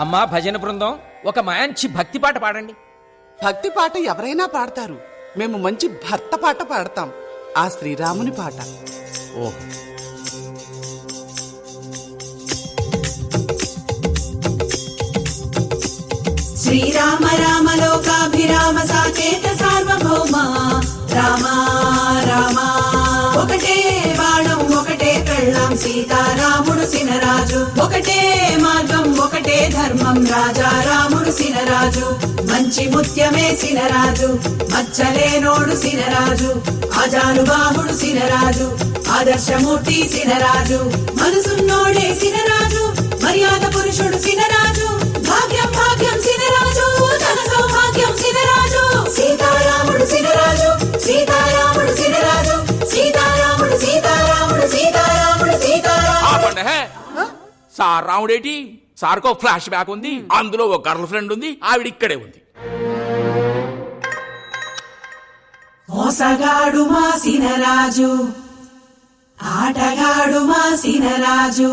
అమ్మా భజన బృందం, ఒక మంచి భక్తి పాట పాడండి. భక్తి పాట ఎవరైనా పాడతారు. మేము మంచి భర్త పాట పాడతాం. ఆ శ్రీరాముని పాట. ఓహో. శ్రీరామ రామ లోకాభిరామ సాకేత సార్వభౌమ రామ రామ. ఒకటే బాణం ఒకటే కళ్ళం సీతారాముడు సినరాజు. ఒకటే మార్గం ఒకటే ధర్మం రాజా రాముడు సినరాజు. మంచి ముత్యమే సినరాజు, మచ్చలేనోడు సినరాజు. ఆజానుబాహుడు సినరాజు, ఆదర్శమూర్తి సినరాజు. మనసున్నోడే సినరాజు, మర్యాద పురుషుడు సినరాజు. భాగ్యం భాగ్యం సినరాజు, ధన సౌభాగ్యం సినరాజు. సీతారాముడు సినరాజు, సీతారాముడు సినరాజు. సీతారాముడు సీతారాముడు సీతారాముడు సీతారాముడు. సార్ రాముడేటి? సార్కో ఫ్లాష్ బ్యాక్ ఉంది, అందులో ఒక గర్ల్ ఫ్రెండ్ ఉంది, ఆవిడ ఇక్కడే ఉంది. మోసగాడు మా సినరాజు, ఆటగాడు మా సినరాజు.